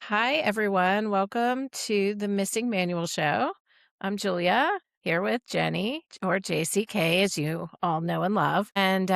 Hi, everyone. Welcome to the Missing Manual Show. I'm Julia here with Jenny, or JCK, as you all know and love. And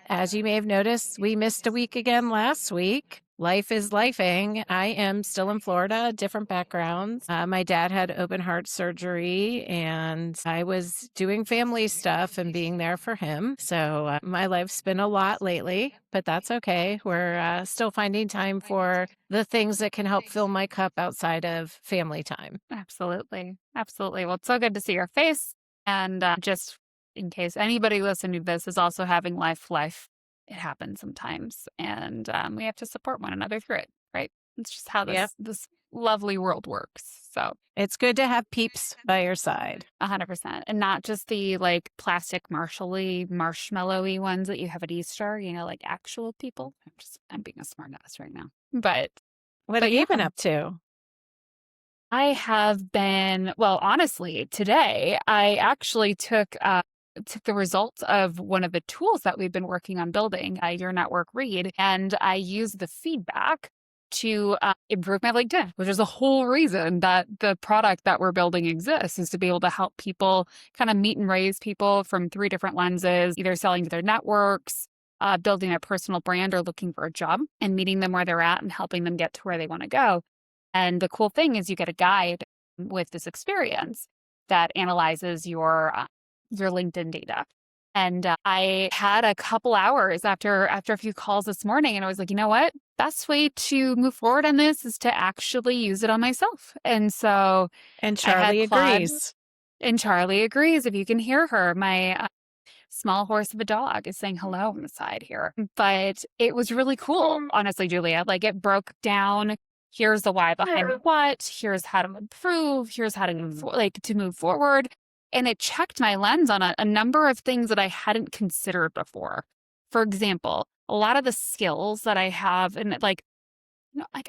as you may have noticed, we missed a week again last week. Life is lifing. I am still in Florida, different backgrounds. My dad had open heart surgery, and I was doing family stuff and being there for him. So my life's been a lot lately, but that's okay. We're still finding time for the things that can help fill my cup outside of family time. Absolutely. Absolutely. Well, it's so good to see your face. And just in case anybody listening to this is also having life, it happens sometimes. And we have to support one another through it, right? It's just how Yep. this lovely world works. So It's good to have peeps by your side. 100%. And not just the like plastic marshmallowy ones that you have at Easter, like actual people. I'm being a smart ass right now. What have But you yeah, been up to? I have been, well, honestly, today I actually took the results of one of the tools that we've been working on building, your network read, and I used the feedback to improve my LinkedIn, which is the whole reason that the product that we're building exists, is to be able to help people kind of meet and raise people from three different lenses, either selling to their networks, building a personal brand, or looking for a job and meeting them where they're at and helping them get to where they want to go. And the cool thing is you get a guide with this experience that analyzes your LinkedIn data. And I had a couple hours after a few calls this morning, and I was like, you know what? Best way to move forward on this is to actually use it on myself. And so And I had Charlie Claude, agrees. and Charlie agrees. If you can hear her, my small horse of a dog is saying hello on the side here. But it was really cool, honestly, Julia. Like it broke down. Here's the why behind what. Here's how to improve. Here's how to to move forward. And it checked my lens on a number of things that I hadn't considered before. For example, a lot of the skills that I have, and like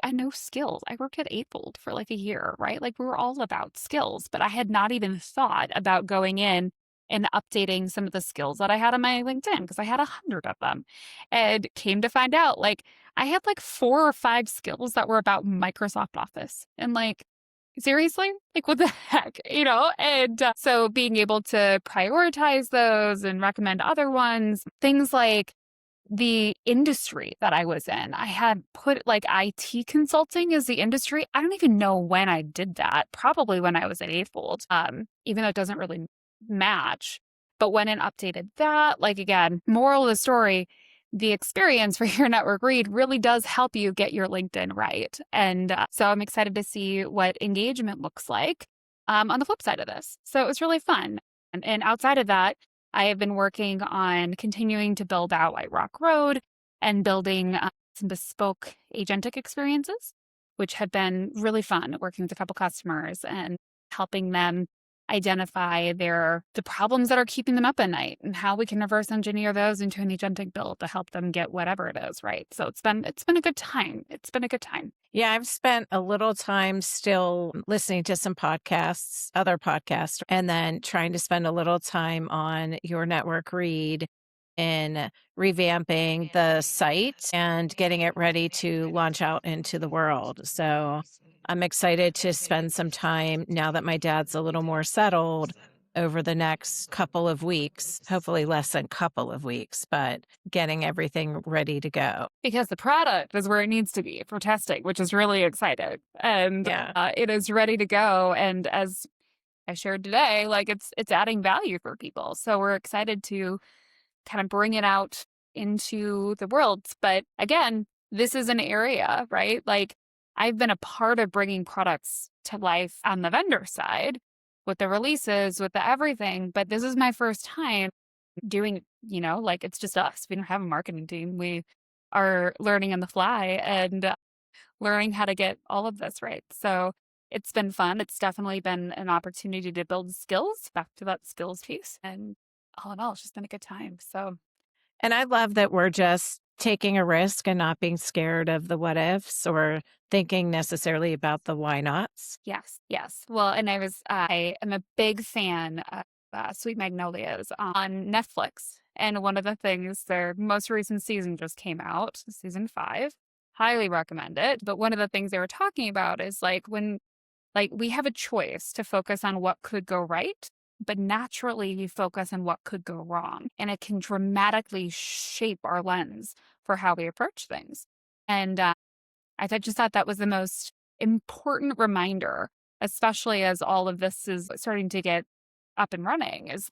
I know skills. I worked at Apple for like a year, right? Like we were all about skills, but I had not even thought about going in and updating some of the skills that I had on my LinkedIn because I had 100 of them. And came to find out, like I had like 4 or 5 skills that were about Microsoft Office. And like, seriously? Like what the heck, And so being able to prioritize those and recommend other ones, things like the industry that I was in. I had put like IT consulting as the industry. I don't even know when I did that. Probably when I was at Eightfold, even though it doesn't really match. But when it updated that, like again, moral of the story, the experience for your network read really does help you get your LinkedIn right. And so I'm excited to see what engagement looks like on the flip side of this. So it was really fun. And outside of that, I have been working on continuing to build out White Rock Road and building some bespoke agentic experiences, which have been really fun working with a couple customers and helping them identify the problems that are keeping them up at night and how we can reverse engineer those into an agentic build to help them get whatever it is, right? So it's been a good time. It's been a good time. Yeah, I've spent a little time still listening to some podcasts, other podcasts, and then trying to spend a little time on your network read in revamping the site and getting it ready to launch out into the world. So I'm excited to spend some time now that my dad's a little more settled over the next couple of weeks, hopefully less than couple of weeks, but getting everything ready to go. Because the product is where it needs to be for testing, which is really exciting. And Yeah. it is ready to go. And as I shared today, like it's adding value for people. So we're excited to kind of bring it out into the world. But again, this is an area, right? Like I've been a part of bringing products to life on the vendor side with the releases, with the everything. But this is my first time doing, like it's just us. We don't have a marketing team. We are learning on the fly and learning how to get all of this right. So it's been fun. It's definitely been an opportunity to build skills, back to that skills piece. And all in all, it's just been a good time. So And I love that we're just taking a risk and not being scared of the what ifs or thinking necessarily about the why nots. yes, yes. Well, and I am a big fan of Sweet Magnolias on Netflix. And one of the things, their most recent season just came out, season 5. highly recommend it. But one of the things they were talking about is like when like we have a choice to focus on what could go right, but naturally we focus on what could go wrong. And it can dramatically shape our lens for how we approach things. And just thought that was the most important reminder, especially as all of this is starting to get up and running, is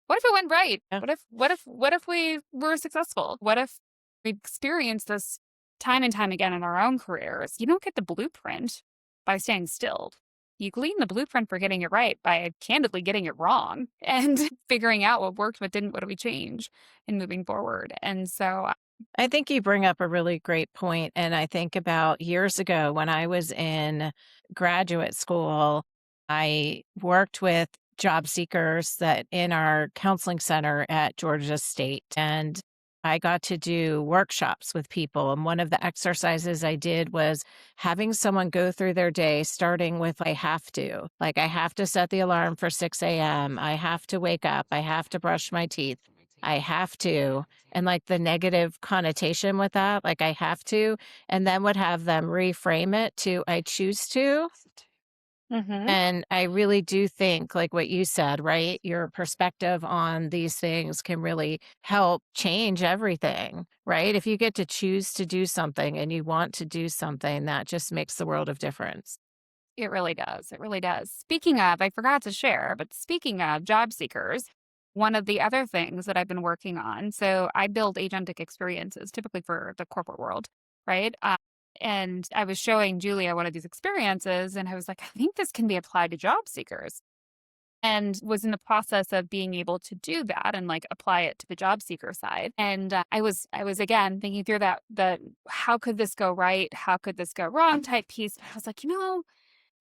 what if it went right? Yeah. What if we were successful? What if we experienced this time and time again in our own careers? You don't get the blueprint by staying still. You glean the blueprint for getting it right by candidly getting it wrong and figuring out what worked, what didn't, what do we change, and moving forward. And so, I think you bring up a really great point, and I think about years ago when I was in graduate school, I worked with job seekers that in our counseling center at Georgia State, and I got to do workshops with people, and one of the exercises I did was having someone go through their day starting with, "I have to." Like, I have to set the alarm for 6 AM, I have to wake up, I have to brush my teeth, I have to, and, like, the negative connotation with that, like, I have to, and then would have them reframe it to, I choose to. Mhm. And I really do think, like what you said, right? Your perspective on these things can really help change everything, right? If you get to choose to do something and you want to do something, that just makes the world of difference. It really does. It really does. Speaking of, I forgot to share, but speaking of job seekers, one of the other things that I've been working on, so I build agentic experiences typically for the corporate world, right? And I was showing Julia one of these experiences, and I was like, I think this can be applied to job seekers. And was in the process of being able to do that and like apply it to the job seeker side. And I was again thinking through the how could this go right, how could this go wrong type piece. I was like,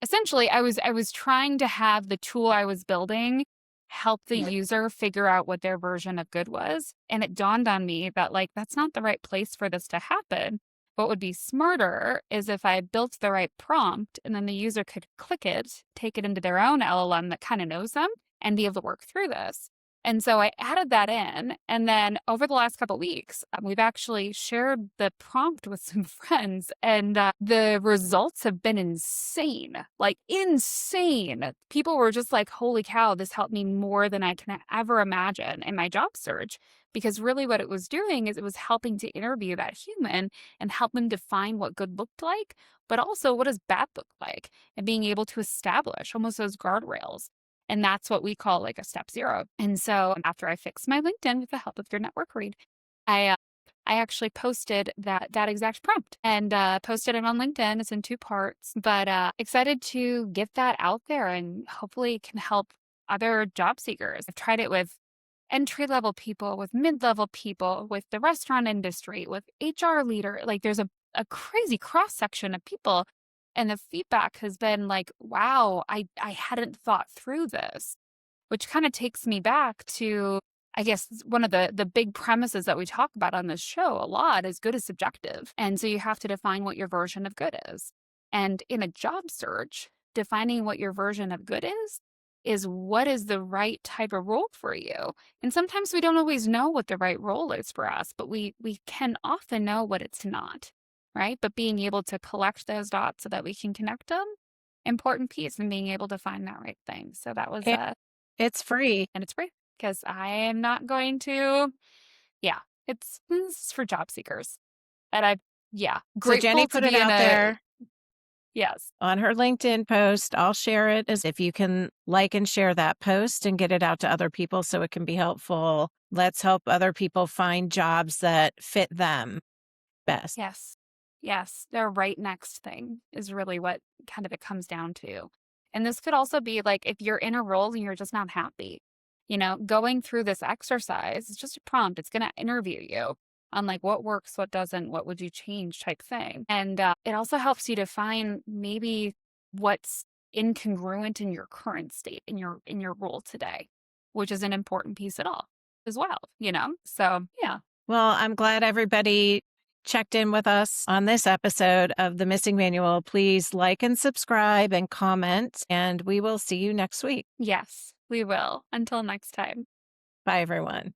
essentially, I was trying to have the tool I was building help the user figure out what their version of good was, and it dawned on me that, like, that's not the right place for this to happen. What would be smarter is if I built the right prompt, and then the user could click it, take it into their own LLM that kinda knows them, and be able to work through this. And so I added that in, and then over the last couple weeks, we've actually shared the prompt with some friends, and the results have been insane, like insane. People were just like, "Holy cow, this helped me more than I can ever imagine in my job search." Because really, what it was doing is it was helping to interview that human and help them define what good looked like, but also what does bad look like, and being able to establish almost those guardrails. And that's what we call like a step zero. And so after I fixed my LinkedIn with the help of your network read, I uh, I actually posted that exact prompt and posted it on LinkedIn. It's in two parts, but excited to get that out there and hopefully it can help other job seekers. I've tried it with entry level people, with mid level people, with the restaurant industry, with HR leader. Like there's a crazy cross section of people. And the feedback has been like, wow, I hadn't thought through this, which kind of takes me back to, I guess, one of the big premises that we talk about on this show a lot is good is subjective. And so you have to define what your version of good is. And in a job search, defining what your version of good is what is the right type of role for you. And sometimes we don't always know what the right role is for us, but we can often know what it's not, right? But being able to collect those dots so that we can connect them, important piece in being able to find that right thing. So that was And it's free. and it's free because I am not going to, yeah, this is for job seekers. And yeah, So Jenny grateful to put it be in out a, there yes, on her LinkedIn post. I'll share it as if you can like and share that post and get it out to other people so it can be helpful. Let's help other people find jobs that fit them best. yes, yes. Their right next thing is really what kind of it comes down to. And this could also be like if you're in a role and you're just not happy, going through this exercise, it's just a prompt. It's going to interview you on like what works, what doesn't, what would you change type thing. And it also helps you define maybe what's incongruent in your current state in your role today, which is an important piece at all as well. So yeah. Well, I'm glad everybody checked in with us on this episode of The Missing Manual. Please like and subscribe and comment, and we will see you next week. Yes, we will. Until next time. Bye, everyone.